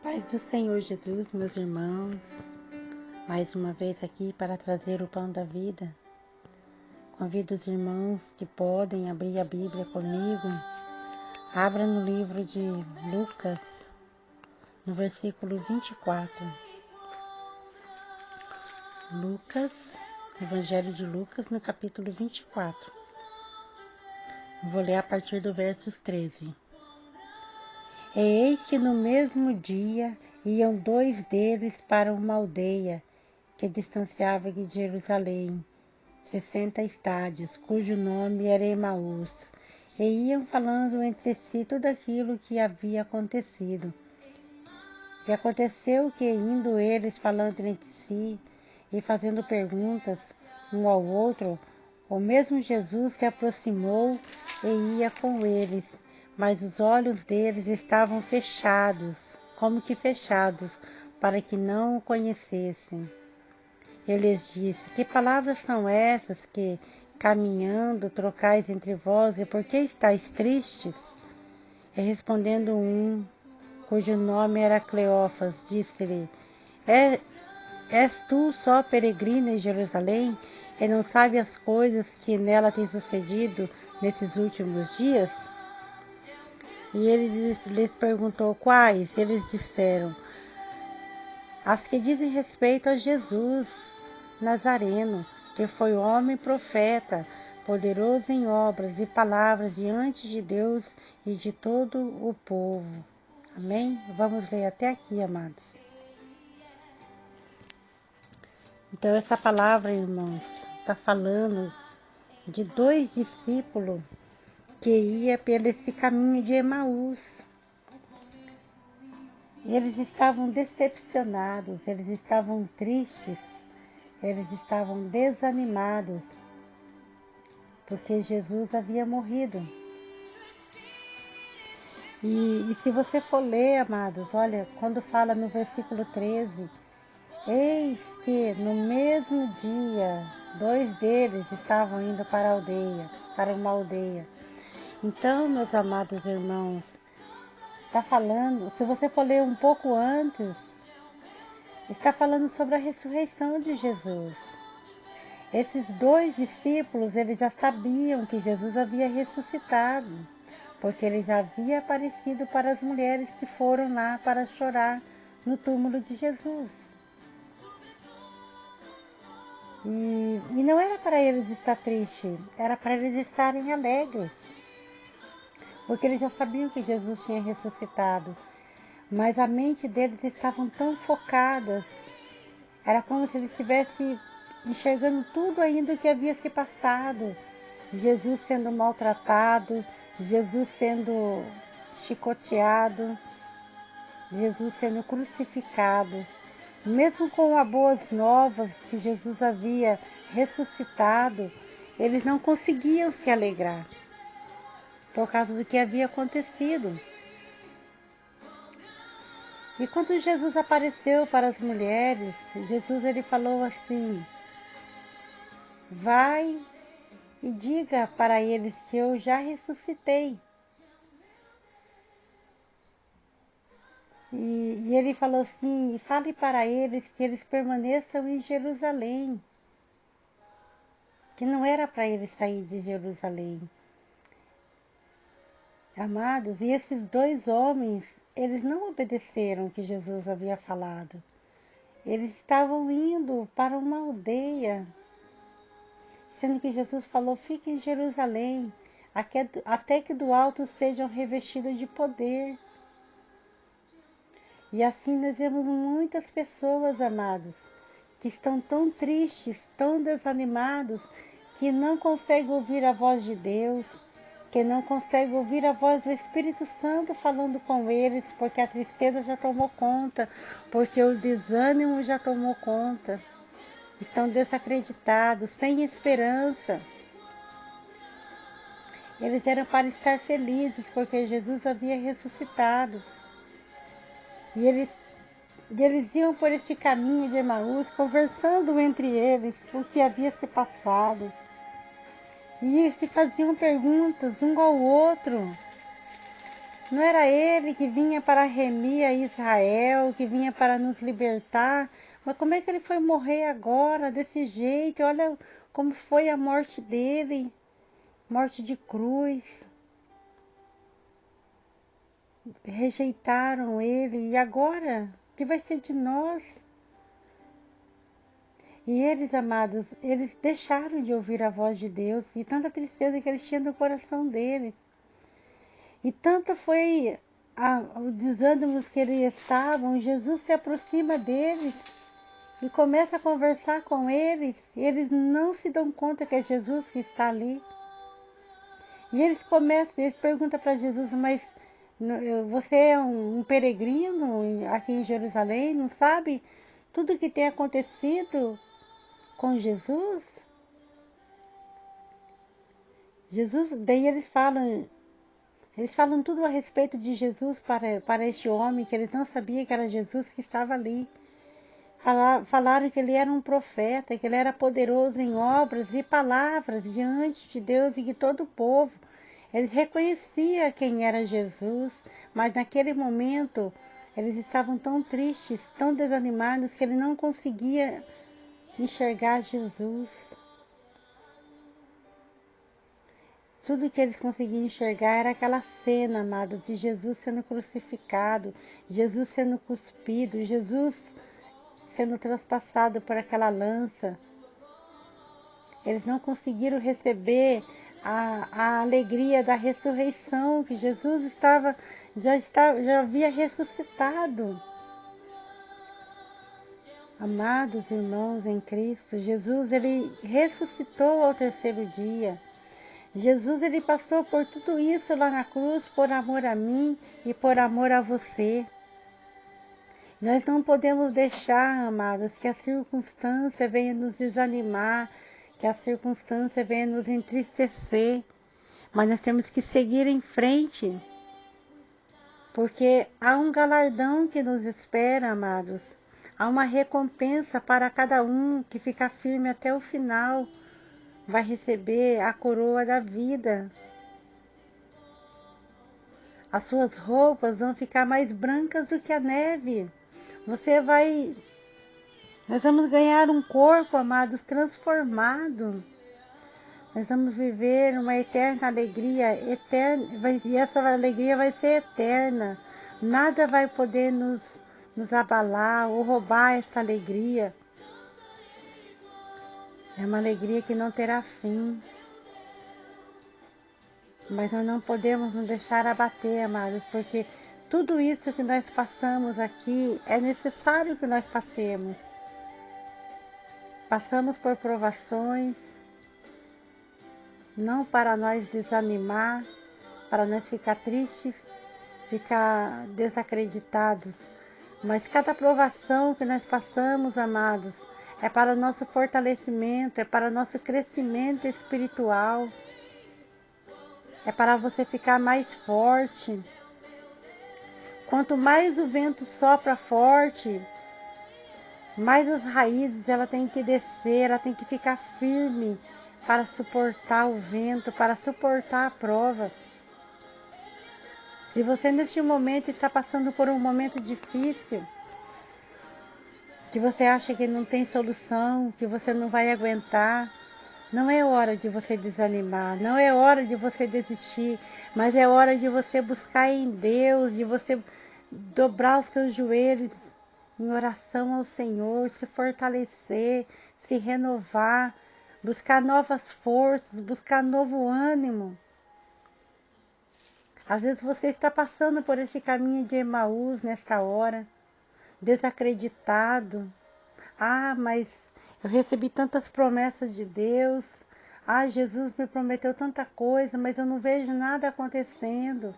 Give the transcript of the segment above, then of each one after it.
Paz do Senhor Jesus, meus irmãos, mais uma vez aqui para trazer o pão da vida. Convido os irmãos que podem abrir a Bíblia comigo. Abra no livro de Lucas, no versículo 24. Evangelho de Lucas, no capítulo 24. Vou ler a partir do versos 13. E eis que no mesmo dia iam dois deles para uma aldeia que distanciava de Jerusalém 60 estádios, cujo nome era Emaús, e iam falando entre si tudo aquilo que havia acontecido. E aconteceu que, indo eles falando entre si e fazendo perguntas um ao outro, o mesmo Jesus se aproximou e ia com eles, mas os olhos deles estavam fechados, como que fechados, para que não o conhecessem. Ele lhes disse: Que palavras são essas que, caminhando, trocais entre vós, e por que estáis tristes? E respondendo um, cujo nome era Cleófas, disse-lhe: És tu só peregrina em Jerusalém, e não sabes as coisas que nela têm sucedido nesses últimos dias? E ele lhes perguntou: Quais? Eles disseram: As que dizem respeito a Jesus Nazareno, que foi homem profeta, poderoso em obras e palavras diante de Deus e de todo o povo. Amém? Vamos ler até aqui, amados. Então, essa palavra, irmãos, está falando de dois discípulos que iam pelo esse caminho de Emaús. Eles estavam decepcionados, eles estavam tristes, eles estavam desanimados, porque Jesus havia morrido. E se você for ler, amados, olha, quando fala no versículo 13, eis que no mesmo dia, dois deles estavam indo para uma aldeia. Então, meus amados irmãos, está falando, se você for ler um pouco antes, está falando sobre a ressurreição de Jesus. Esses dois discípulos, eles já sabiam que Jesus havia ressuscitado, porque ele já havia aparecido para as mulheres que foram lá para chorar no túmulo de Jesus. E não era para eles estar tristes, era para eles estarem alegres, porque eles já sabiam que Jesus tinha ressuscitado, mas a mente deles estavam tão focadas, era como se eles estivessem enxergando tudo ainda o que havia se passado. Jesus sendo maltratado, Jesus sendo chicoteado, Jesus sendo crucificado. Mesmo com as boas novas que Jesus havia ressuscitado, eles não conseguiam se alegrar por causa do que havia acontecido. E quando Jesus apareceu para as mulheres, ele falou assim: vai e diga para eles que eu já ressuscitei. E ele falou assim: fale para eles que eles permaneçam em Jerusalém, que não era para eles sair de Jerusalém. Amados, e esses dois homens, eles não obedeceram o que Jesus havia falado. Eles estavam indo para uma aldeia, sendo que Jesus falou: fiquem em Jerusalém, até que do alto sejam revestidos de poder. E assim nós vemos muitas pessoas, amados, que estão tão tristes, tão desanimados, que não conseguem ouvir a voz de Deus, que não conseguem ouvir a voz do Espírito Santo falando com eles, porque a tristeza já tomou conta, porque o desânimo já tomou conta. Estão desacreditados, sem esperança. Eles eram para estar felizes, porque Jesus havia ressuscitado. E eles iam por este caminho de Emaús, conversando entre eles o que havia se passado. E se faziam perguntas um ao outro. Não era ele que vinha para remir a Israel, que vinha para nos libertar? Mas como é que ele foi morrer agora, desse jeito? Olha como foi a morte dele, morte de cruz. Rejeitaram ele, e agora? O que vai ser de nós? E eles, amados, eles deixaram de ouvir a voz de Deus, e tanta tristeza que eles tinham no coração deles. E tanto foi o desânimo que eles estavam, Jesus se aproxima deles e começa a conversar com eles. E eles não se dão conta que é Jesus que está ali. E eles perguntam para Jesus, mas você é um peregrino aqui em Jerusalém, não sabe tudo o que tem acontecido com Jesus? Daí eles falam tudo a respeito de Jesus para este homem, que eles não sabiam que era Jesus que estava ali. Falaram que ele era um profeta, que ele era poderoso em obras e palavras diante de Deus e de todo o povo. Eles reconheciam quem era Jesus, mas naquele momento eles estavam tão tristes, tão desanimados, que ele não conseguia enxergar Jesus. Tudo que eles conseguiam enxergar era aquela cena, amado, de Jesus sendo crucificado, Jesus sendo cuspido, Jesus sendo transpassado por aquela lança. Eles não conseguiram receber a alegria da ressurreição, que Jesus já havia ressuscitado. Amados irmãos em Cristo, Jesus ele ressuscitou ao terceiro dia. Jesus ele passou por tudo isso lá na cruz por amor a mim e por amor a você. Nós não podemos deixar, amados, que a circunstância venha nos desanimar, que a circunstância venha nos entristecer, mas nós temos que seguir em frente, porque há um galardão que nos espera, amados. Há uma recompensa para cada um que ficar firme até o final. Vai receber a coroa da vida. As suas roupas vão ficar mais brancas do que a neve. Nós vamos ganhar um corpo, amados, transformado. Nós vamos viver uma eterna alegria, e essa alegria vai ser eterna. Nada vai poder nos abalar ou roubar essa alegria. É uma alegria que não terá fim. Mas nós não podemos nos deixar abater, amados, porque tudo isso que nós passamos aqui é necessário que nós passemos. Passamos por provações, não para nós desanimar, para nós ficar tristes, ficar desacreditados, mas cada provação que nós passamos, amados, é para o nosso fortalecimento, é para o nosso crescimento espiritual, é para você ficar mais forte. Quanto mais o vento sopra forte, mais as raízes ela tem que descer, ela tem que ficar firme para suportar o vento, para suportar a prova. Se você neste momento está passando por um momento difícil, que você acha que não tem solução, que você não vai aguentar, não é hora de você desanimar, não é hora de você desistir, mas é hora de você buscar em Deus, de você dobrar os seus joelhos em oração ao Senhor, se fortalecer, se renovar, buscar novas forças, buscar novo ânimo. Às vezes você está passando por este caminho de Emaús nesta hora, desacreditado. Mas eu recebi tantas promessas de Deus. Jesus me prometeu tanta coisa, mas eu não vejo nada acontecendo.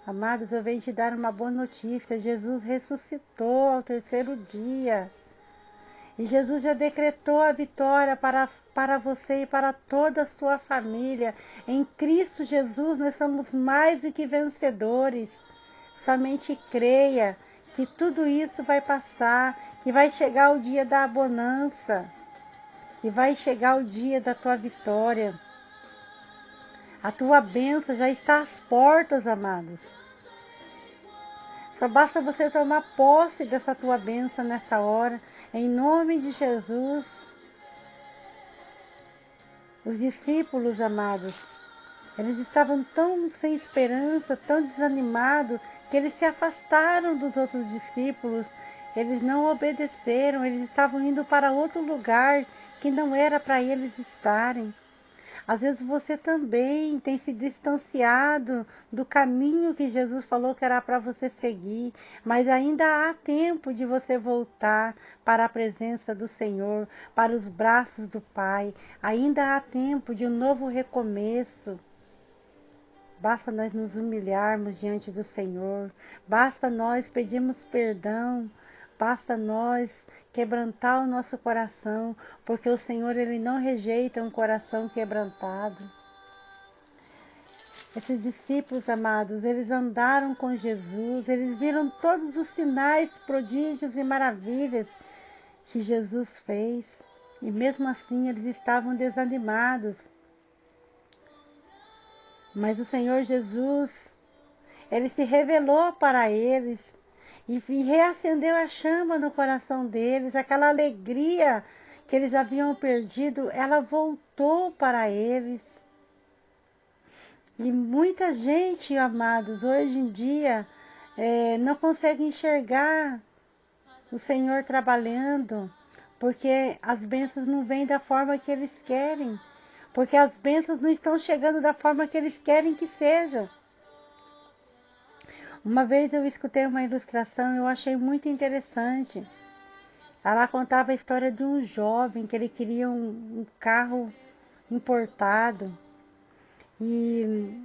Amados, eu venho te dar uma boa notícia. Jesus ressuscitou ao terceiro dia. E Jesus já decretou a vitória para você e para toda a sua família. Em Cristo Jesus nós somos mais do que vencedores. Somente creia que tudo isso vai passar, que vai chegar o dia da bonança, que vai chegar o dia da tua vitória. A tua bênção já está às portas, amados. Só basta você tomar posse dessa tua bênção nessa hora, em nome de Jesus. Os discípulos, amados, eles estavam tão sem esperança, tão desanimados, que eles se afastaram dos outros discípulos. Eles não obedeceram, eles estavam indo para outro lugar que não era para eles estarem. Às vezes você também tem se distanciado do caminho que Jesus falou que era para você seguir, mas ainda há tempo de você voltar para a presença do Senhor, para os braços do Pai. Ainda há tempo de um novo recomeço. Basta nós nos humilharmos diante do Senhor, basta nós pedirmos perdão, basta nós quebrantar o nosso coração, porque o Senhor, Ele não rejeita um coração quebrantado. Esses discípulos, amados, eles andaram com Jesus, eles viram todos os sinais, prodígios e maravilhas que Jesus fez, e mesmo assim eles estavam desanimados. Mas o Senhor Jesus, Ele se revelou para eles e reacendeu a chama no coração deles, aquela alegria que eles haviam perdido, ela voltou para eles. E muita gente, amados, hoje em dia não consegue enxergar o Senhor trabalhando, porque as bênçãos não vêm da forma que eles querem. Porque as bênçãos não estão chegando da forma que eles querem que seja. Uma vez eu escutei uma ilustração e eu achei muito interessante. Ela contava a história de um jovem que ele queria um carro importado. E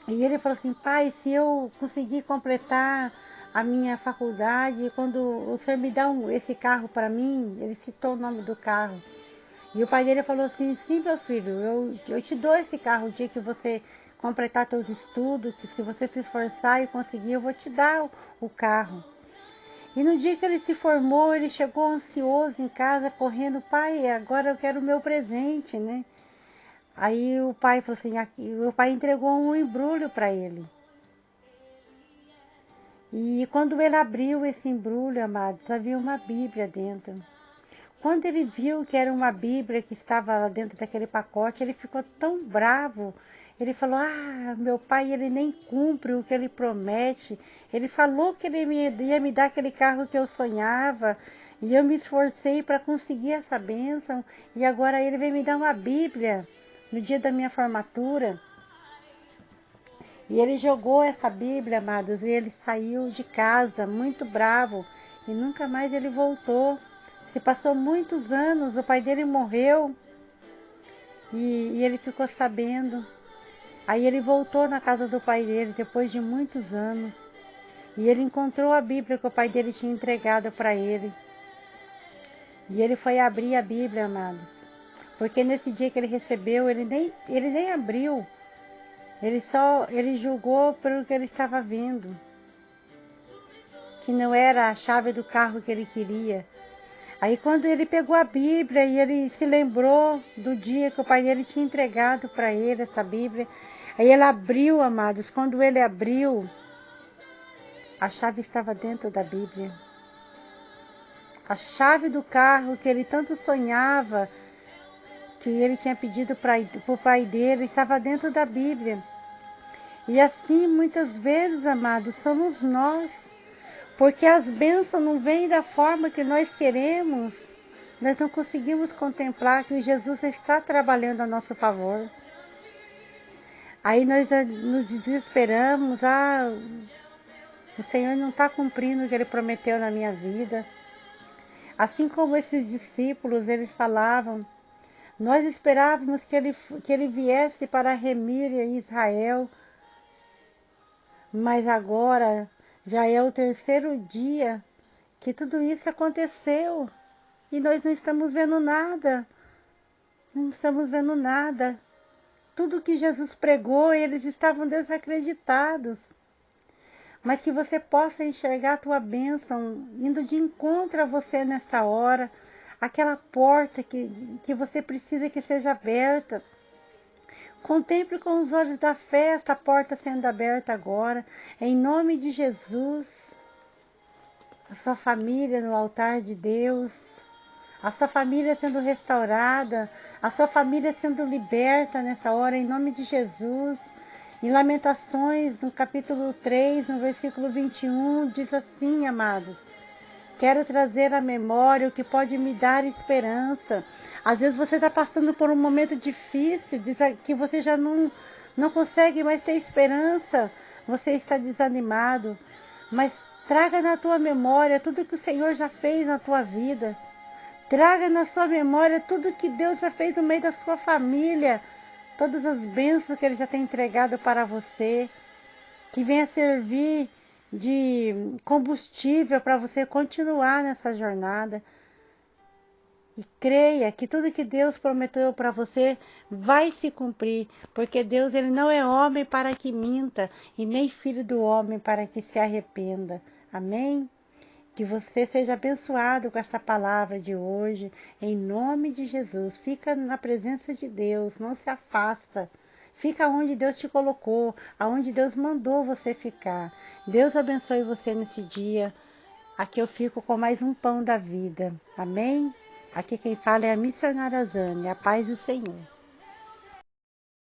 ele falou assim: pai, se eu conseguir completar a minha faculdade, quando o senhor me dá esse carro para mim, ele citou o nome do carro. E o pai dele falou assim: sim, meu filho, eu te dou esse carro o dia que você completar seus estudos, que se você se esforçar e conseguir, eu vou te dar o carro. E no dia que ele se formou, ele chegou ansioso em casa, correndo: pai, agora eu quero o meu presente, né? Aí o pai falou assim, o pai entregou um embrulho para ele. E quando ele abriu esse embrulho, amados, havia uma Bíblia dentro. Quando ele viu que era uma Bíblia que estava lá dentro daquele pacote, ele ficou tão bravo. Ele falou: meu pai, ele nem cumpre o que ele promete. Ele falou que ele ia me dar aquele carro que eu sonhava. E eu me esforcei para conseguir essa bênção. E agora ele vem me dar uma Bíblia no dia da minha formatura. E ele jogou essa Bíblia, amados, e ele saiu de casa muito bravo. E nunca mais ele voltou. Se passou muitos anos, o pai dele morreu e ele ficou sabendo. Aí ele voltou na casa do pai dele depois de muitos anos e ele encontrou a Bíblia que o pai dele tinha entregado para ele. E ele foi abrir a Bíblia, amados, porque nesse dia que ele recebeu, ele nem abriu, ele julgou pelo que ele estava vendo, que não era a chave do carro que ele queria. Aí quando ele pegou a Bíblia e ele se lembrou do dia que o pai dele tinha entregado para ele essa Bíblia, aí ele abriu, amados, quando ele abriu, a chave estava dentro da Bíblia. A chave do carro que ele tanto sonhava, que ele tinha pedido para o pai dele, estava dentro da Bíblia. E assim, muitas vezes, amados, somos nós. Porque as bênçãos não vêm da forma que nós queremos. Nós não conseguimos contemplar que Jesus está trabalhando a nosso favor. Aí nós nos desesperamos. O Senhor não está cumprindo o que Ele prometeu na minha vida. Assim como esses discípulos, eles falavam, nós esperávamos que ele viesse para remir Israel. Mas agora já é o terceiro dia que tudo isso aconteceu e nós não estamos vendo nada. Não estamos vendo nada. Tudo que Jesus pregou, eles estavam desacreditados. Mas que você possa enxergar a tua bênção indo de encontro a você nesta hora. Aquela porta que você precisa que seja aberta. Contemple com os olhos da fé esta porta sendo aberta agora, em nome de Jesus. A sua família no altar de Deus, a sua família sendo restaurada, a sua família sendo liberta nessa hora, em nome de Jesus. Em Lamentações, no capítulo 3, no versículo 21, diz assim, amados: quero trazer à memória o que pode me dar esperança. Às vezes você está passando por um momento difícil, que você já não consegue mais ter esperança, você está desanimado, mas traga na tua memória tudo que o Senhor já fez na tua vida. Traga na sua memória tudo que Deus já fez no meio da sua família, todas as bênçãos que Ele já tem entregado para você, que venha servir de combustível para você continuar nessa jornada. E creia que tudo que Deus prometeu para você vai se cumprir, porque Deus, Ele não é homem para que minta, e nem filho do homem para que se arrependa. Amém? Que você seja abençoado com essa palavra de hoje, em nome de Jesus. Fica na presença de Deus, não se afasta. Fica onde Deus te colocou, aonde Deus mandou você ficar. Deus abençoe você nesse dia. Aqui eu fico com mais um pão da vida. Amém? Aqui quem fala é a missionária Zane. A paz do Senhor.